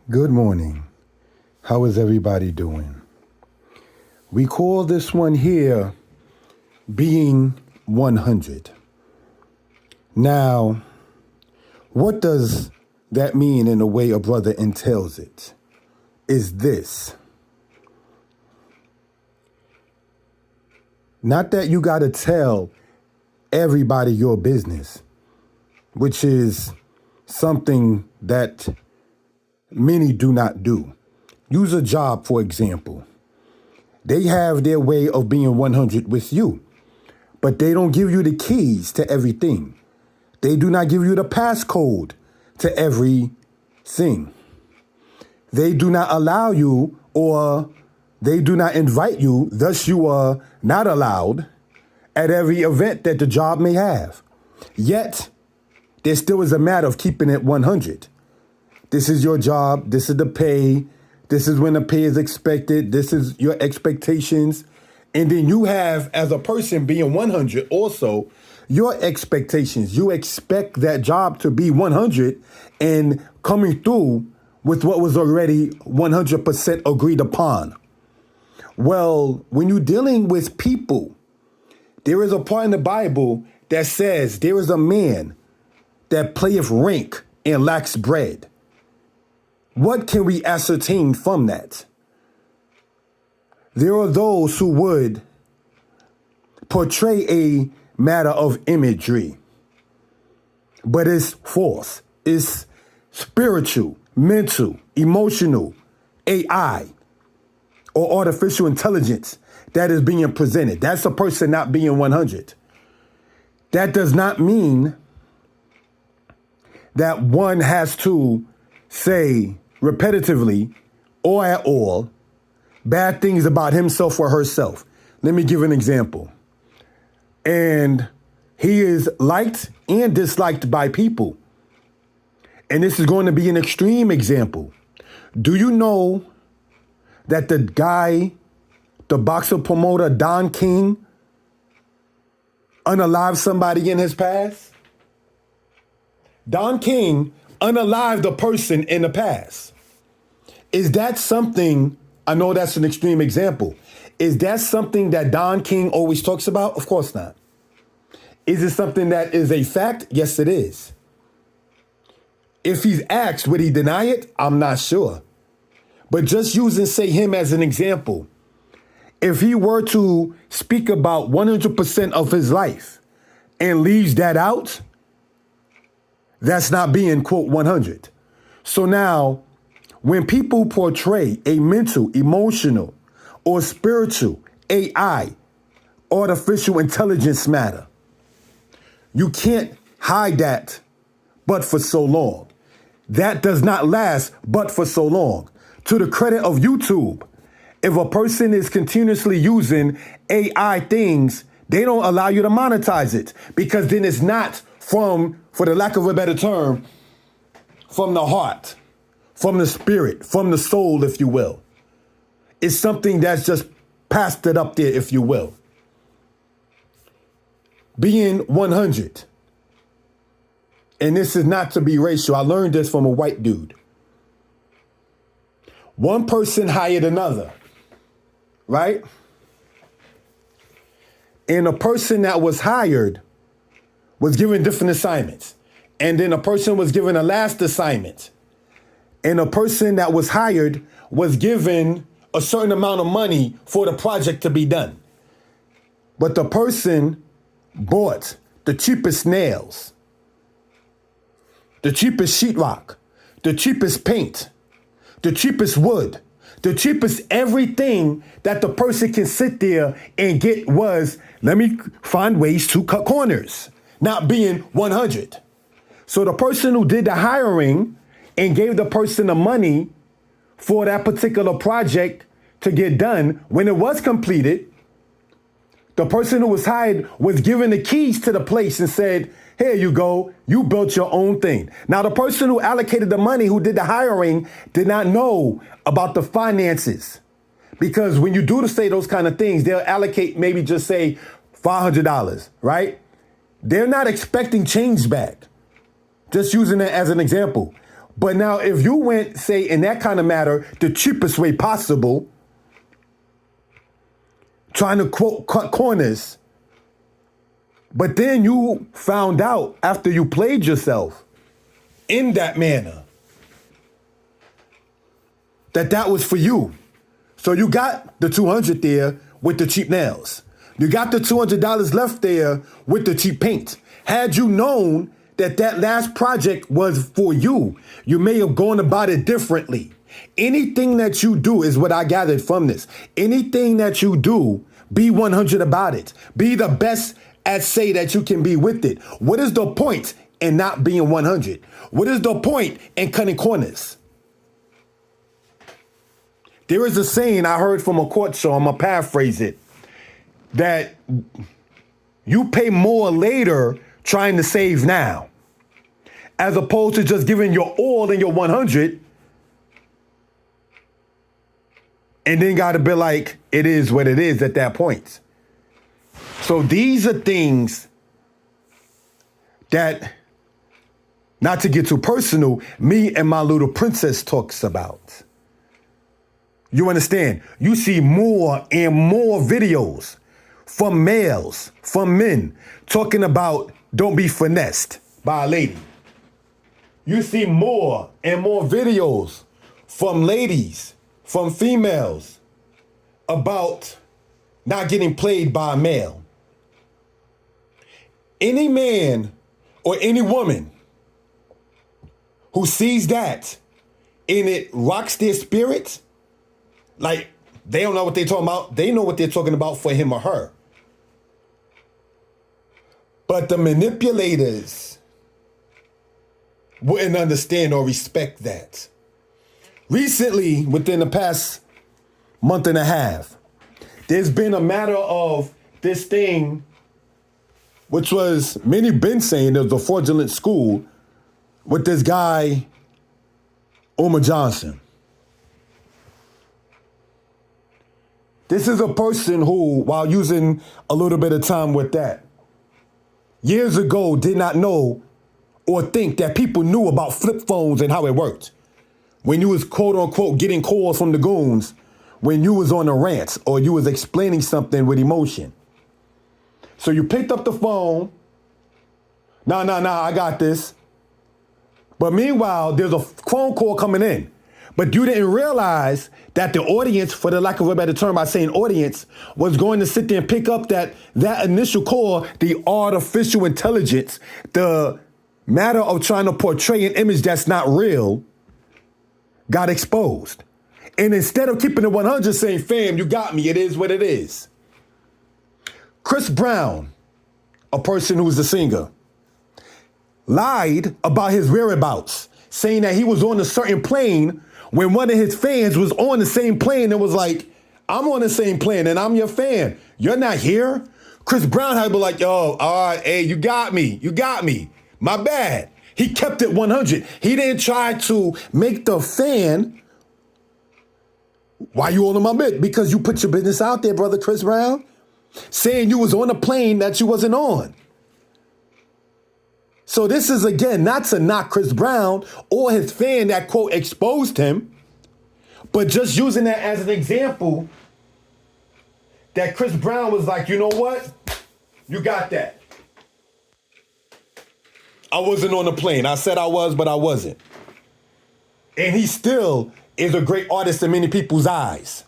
Good morning. How is everybody doing? We call this one here being 100. Now, what does that mean in the way a brother entails it? Is this. Not that you got to tell everybody your business, which is something that many do not do. Use a job, for example. They have their way of being 100 with you, but they don't give you the keys to everything. They do not give you the passcode to everything. They do not allow you, or they do not invite you, thus you are not allowed at every event that the job may have. Yet, there still is a matter of keeping it 100. This is your job. This is the pay. This is when the pay is expected. This is your expectations. And then you have, as a person being 100, also your expectations. You expect that job to be 100 and coming through with what was already 100% agreed upon. Well, when you're dealing with people, there is a part in the Bible that says there is a man that playeth rank and lacks bread. What can we ascertain from that? There are those who would portray a matter of imagery, but it's false. It's spiritual, mental, emotional, AI, or artificial intelligence that is being presented. That's a person not being 100. That does not mean that one has to say repetitively or at all bad things about himself or herself. Let me give an example. And he is liked and disliked by people. And this is going to be an extreme example. Do you know that the guy, the boxer promoter, Don King, unalived somebody in his past? Don King unalived a person in the past. Is that something, I know that's an extreme example, is that something that Don King always talks about? Of course not. Is it something that is a fact? Yes, it is. If he's asked, would he deny it? I'm not sure. But just using, say, him as an example, if he were to speak about 100% of his life and leaves that out, that's not being, quote, 100. So now, when people portray a mental, emotional, or spiritual AI, artificial intelligence matter, you can't hide that but for so long. That does not last but for so long. To the credit of YouTube, if a person is continuously using AI things, they don't allow you to monetize it, because then it's not from, for the lack of a better term, from the heart, from the spirit, from the soul, if you will. It's something that's just passed it up there, if you will. Being 100. And this is not to be racial. I learned this from a white dude. One person hired another, right? And the person that was hired was given different assignments. And then a person was given a last assignment. And a person that was hired was given a certain amount of money for the project to be done. But the person bought the cheapest nails, the cheapest sheetrock, the cheapest paint, the cheapest wood, the cheapest everything that the person can sit there and get was, let me find ways to cut corners, not being 100. So the person who did the hiring and gave the person the money for that particular project to get done, when it was completed, the person who was hired was given the keys to the place and said, here you go, you built your own thing. Now, the person who allocated the money, who did the hiring, did not know about the finances. Because when you do to say those kind of things, they'll allocate maybe just say $500, right? They're not expecting change back. Just using it as an example. But now if you went, say, in that kind of matter, the cheapest way possible, trying to quote cut corners, but then you found out after you played yourself in that manner that was for you. So you got the 200 there with the cheap nails. You got the $200 left there with the cheap paint. Had you known that last project was for you, you may have gone about it differently. Anything that you do is what I gathered from this. Anything that you do, be 100 about it. Be the best at say that you can be with it. What is the point in not being 100? What is the point in cutting corners? There is a saying I heard from a court show, I'm going to paraphrase it, that you pay more later trying to save now, as opposed to just giving your all in your 100 and then got to be like, it is what it is at that point. So these are things that, not to get too personal, me and my little princess talks about. You understand? You see more and more videos from males, from men, talking about don't be finessed by a lady. You see more and more videos from ladies, from females, about not getting played by a male. Any man or any woman who sees that and it rocks their spirit, like they don't know what they're talking about, they know what they're talking about for him or her. But the manipulators wouldn't understand or respect that. Recently, within the past month and a half, there's been a matter of this thing, which was, many been saying there was a fraudulent school with this guy, Umar Johnson. This is a person who, while using a little bit of time with that, years ago did not know or think that people knew about flip phones and how it worked. When you was quote unquote getting calls from the goons, when you was on a rant or you was explaining something with emotion. So you picked up the phone. Nah, I got this. But meanwhile, there's a phone call coming in. But you didn't realize that the audience, for the lack of a better term by saying audience, was going to sit there and pick up that initial call, the artificial intelligence, the matter of trying to portray an image that's not real, got exposed. And instead of keeping it 100 saying, fam, you got me, it is what it is. Chris Brown, a person who's a singer, lied about his whereabouts, saying that he was on a certain plane when one of his fans was on the same plane and was like, I'm on the same plane and I'm your fan. You're not here? Chris Brown had to be like, yo, all right, hey, you got me. My bad. He kept it 100. He didn't try to make the fan, why you all in my bed? Because you put your business out there, brother Chris Brown, saying you was on a plane that you wasn't on. So this is, again, not to knock Chris Brown or his fan that, quote, exposed him, but just using that as an example that Chris Brown was like, you know what? You got that. I wasn't on the plane. I said I was, but I wasn't. And he still is a great artist in many people's eyes.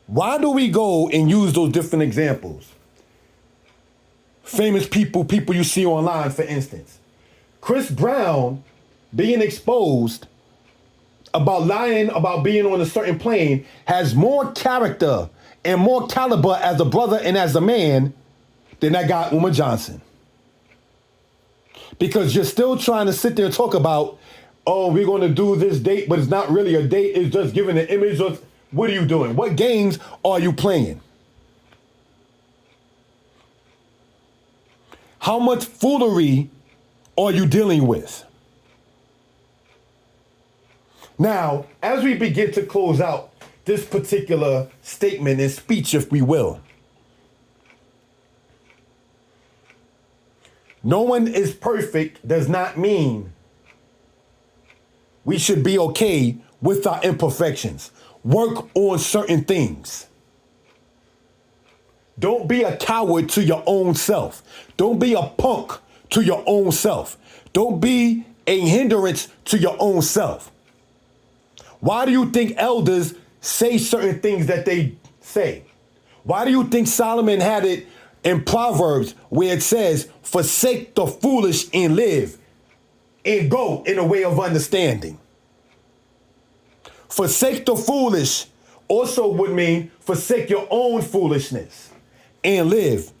Why do we go and use those different examples? Famous people you see online, for instance. Chris Brown being exposed about lying about being on a certain plane has more character and more caliber as a brother and as a man than that guy Umar Johnson. Because you're still trying to sit there and talk about, oh, we're going to do this date, but it's not really a date. It's just giving an image of, what are you doing? What games are you playing? How much foolery are you dealing with? Now, as we begin to close out this particular statement and speech, if we will, No one is perfect does not mean we should be okay with our imperfections. Work on certain things. Don't be a coward to your own self. Don't be a punk to your own self. Don't be a hindrance to your own self. Why do you think elders say certain things that they say? Why do you think Solomon had it in Proverbs where it says, forsake the foolish and live and go in a way of understanding? Forsake the foolish also would mean forsake your own foolishness and live.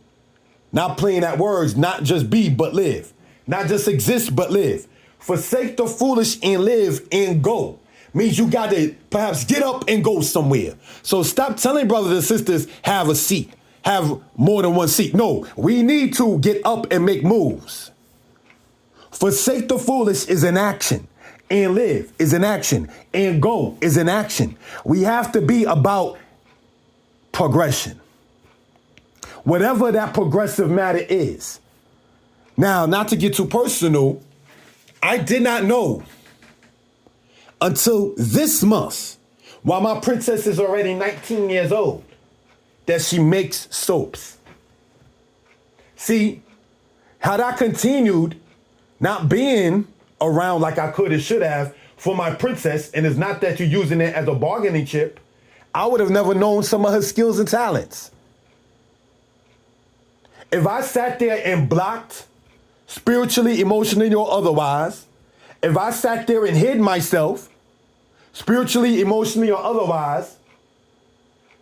Not playing at words, not just be, but live. Not just exist, but live. Forsake the foolish and live and go. Means you got to perhaps get up and go somewhere. So stop telling brothers and sisters, have a seat. Have more than one seat. No, we need to get up and make moves. Forsake the foolish is an action. And live is an action. And go is an action. We have to be about progression. Whatever that progressive matter is. Now, not to get too personal, I did not know until this month, while my princess is already 19 years old, that she makes soaps. See, had I continued not being around like I could and should have for my princess, and it's not that you're using it as a bargaining chip, I would have never known some of her skills and talents. If I sat there and blocked, spiritually, emotionally, or otherwise, if I sat there and hid myself, spiritually, emotionally, or otherwise,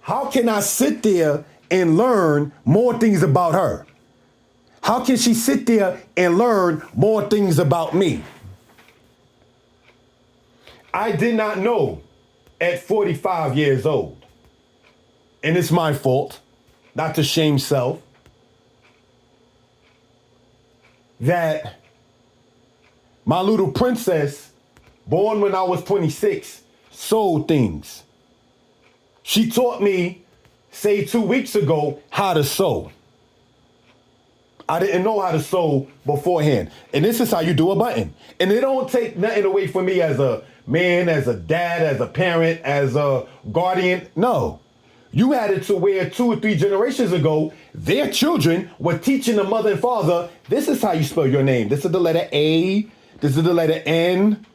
how can I sit there and learn more things about her? How can she sit there and learn more things about me? I did not know at 45 years old, and it's my fault, not to shame self, that my little princess, born when I was 26, sold things. She taught me, say 2 weeks ago, how to sew. I didn't know how to sew beforehand. And this is how you do a button. And it don't take nothing away from me as a man, as a dad, as a parent, as a guardian. No. You had it to where 2 or 3 generations ago, their children were teaching the mother and father, this is how you spell your name. This is the letter A. This is the letter N.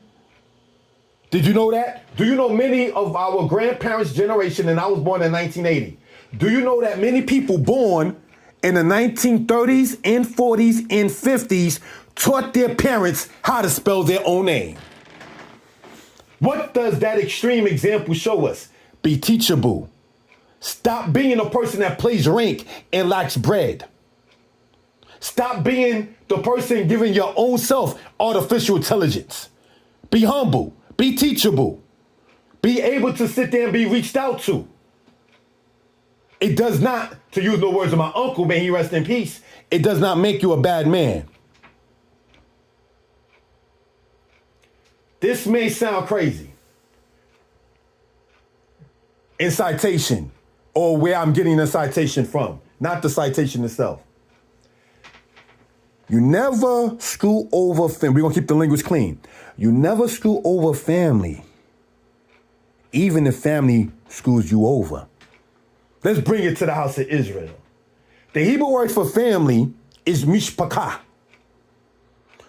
Did you know that? Do you know many of our grandparents' generation, and I was born in 1980, do you know that many people born in the 1930s and 40s and 50s taught their parents how to spell their own name? What does that extreme example show us? Be teachable. Stop being a person that plays rank and lacks bread. Stop being the person giving your own self artificial intelligence. Be humble. Be teachable. Be able to sit there and be reached out to. It does not, to use the words of my uncle, may he rest in peace, it does not make you a bad man. This may sound crazy. In citation, or where I'm getting the citation from, not the citation itself. You never screw over family. We're going to keep the language clean. You never screw over family, even if family screws you over. Let's bring it to the house of Israel. The Hebrew word for family is mishpachah.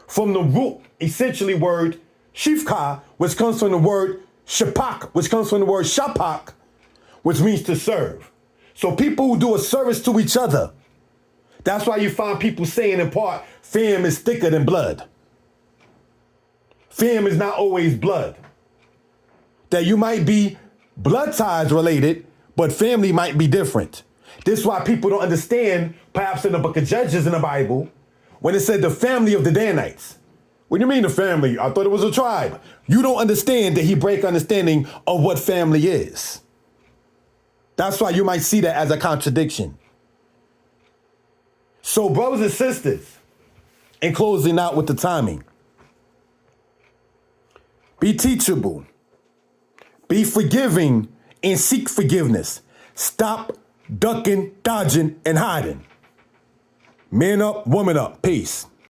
From the root, essentially, word shivka, which comes from the word shapak, which comes from the word shapak, which means to serve. So people who do a service to each other. That's why you find people saying in part, fam is thicker than blood. Fam is not always blood. That you might be blood ties related, but family might be different. This is why people don't understand, perhaps in the book of Judges in the Bible, when it said the family of the Danites. What do you mean the family? I thought it was a tribe. You don't understand the Hebraic understanding of what family is. That's why you might see that as a contradiction. So brothers and sisters, in closing out with the timing, be teachable, be forgiving, and seek forgiveness. Stop ducking, dodging, and hiding. Man up, woman up. Peace.